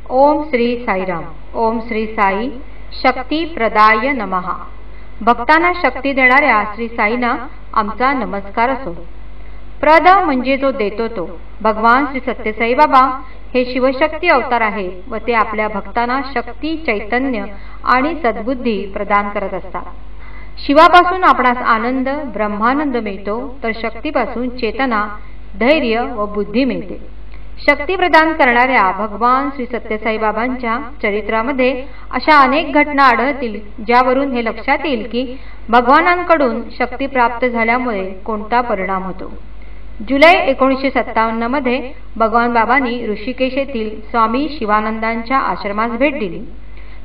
ओम श्री साईराम। ओम श्री साई शक्ती प्रदाय नमः। भक्तांना शक्ती देणाऱ्या श्री साईंना आमचा नमस्कार असो। प्रद म्हणजे जो देतो तो भगवान श्री सत्यसाई बाबा हे शिवशक्ती अवतार आहे व ते आपल्या भक्तांना शक्ती, चैतन्य आणि सद्बुद्धी प्रदान करत असतात। शिवापासून आपणास आनंद, ब्रह्मानंद मिळतो, तर शक्तीपासून चेतना, धैर्य व बुद्धी मिळते। शक्ती प्रदान करणाऱ्या भगवान श्री सत्यसाई बाबांच्या चरित्रामध्ये अशा अनेक घटना आढळतील ज्यावरून हे लक्षात येईल की भगवानांकडून शक्ती प्राप्त झाल्यामुळे कोणता परिणाम होतो। जुलै 1957 मध्ये भगवान बाबांनी ऋषिकेश येथील स्वामी शिवानंदांच्या आश्रमास भेट दिली।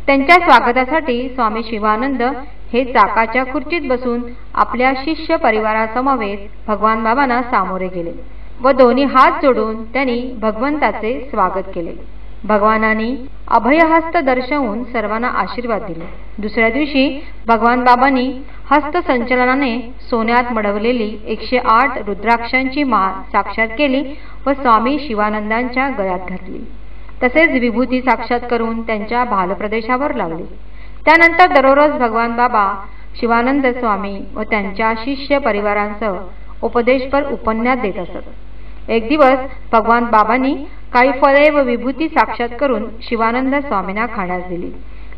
त्यांच्या स्वागतासाठी स्वामी शिवानंद हे चाकाच्या खुर्चीत बसून आपल्या शिष्य परिवारासमवेत भगवान बाबांना सामोरे गेले व दोन्ही हात जोडून त्यांनी भगवंताचे स्वागत केले। भगवानांनी अभयहस्त दर्शवून सर्वांना आशीर्वाद दिले। दुसऱ्या दिवशी भगवान बाबांनी हस्तसंचलनाने सोन्यात मढवलेली 108 रुद्राक्षांची माळ साक्षात केली व स्वामी शिवानंदांच्या गळ्यात घातली। तसेच विभूती साक्षात करून त्यांच्या भालप्रदेशावर लावली। त्यानंतर दररोज भगवान बाबा शिवानंद स्वामी व त्यांच्या शिष्य परिवारांसह उपदेशपर उपन्यास देत असत। एक दिवस भगवान बाबांनी काही फळे व विभूती साक्षात करून शिवानंद स्वामींना खाण्यास दिली।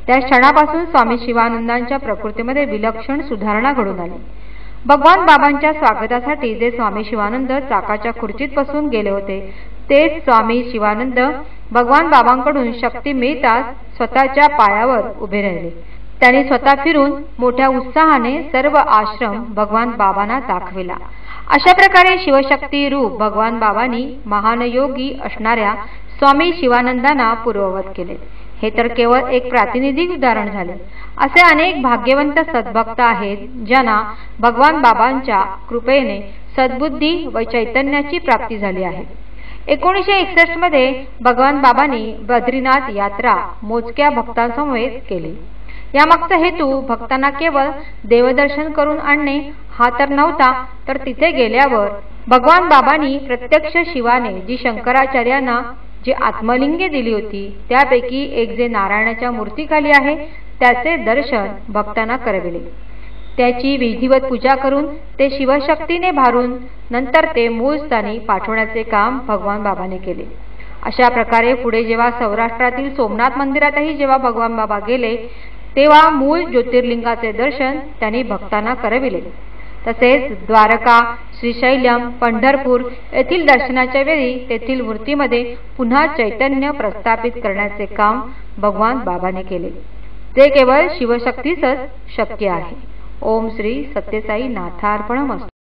त्या क्षणापासून स्वामी शिवानंदांच्या प्रकृतीमध्ये विलक्षण सुधारणा घडून आली। भगवान बाबांच्या स्वागतासाठी जे स्वामी शिवानंद चाकाच्या खुर्चीत बसून गेले होते तेच स्वामी शिवानंद भगवान बाबांकडून शक्ती मिळताच स्वतःच्या पायावर उभे राहिले। त्यांनी स्वतः फिरून मोठ्या उत्साहाने सर्व आश्रम भगवान बाबांना दाखविला। अशा प्रकारे शिवशक्ती रूप भगवान बाबांनी महान योगी असणाऱ्या स्वामी शिवानंदांना पूर्ववत केले। हे तर केवळ एक प्रातिनिधिक उदाहरण झाले। असे अनेक भाग्यवंत सद्भक्त आहेत ज्यांना भगवान बाबांच्या कृपेने सद्बुद्धी व चैतन्याची प्राप्ती झाली आहे। 1961 मध्ये भगवान बाबांनी बद्रीनाथ यात्रा मोजक्या भक्तांसमवेत केली। यामागचा हेतू भक्तांना केवळ देवदर्शन करून आणणे हा तर नव्हता, तर तिथे गेल्यावर भगवान बाबांनी प्रत्यक्ष शिवाने जी शंकराचार्यांना जी आत्मलिंगे दिली होती त्यापैकी एक जे नारायणाच्या मूर्तीखाली आहे त्याचे दर्शन भक्तांना करविले। त्याची विधिवत पूजा करून ते शिवशक्तीने भारून नंतर ते मूळ स्थानी पाठवण्याचे काम भगवान बाबांनी केले। अशा प्रकारे पुढे जेव्हा सौराष्ट्रातील सोमनाथ मंदिरातही जेव्हा भगवान बाबा गेले तेव्हा मूळ ज्योतिर्लिंगाचे दर्शन त्यांनी भक्तांना करविले। तसेच द्वारका, श्रीशैल्यम, पंढरपूर येथील दर्शनाच्या वेळी तेथील मूर्तीमध्ये पुन्हा चैतन्य प्रस्थापित करण्याचे काम भगवान बाबांनी केले। ते केवळ शिवशक्तीच शक्य आहे। ओम श्री सत्यसाई नाथार्पणमस्तु।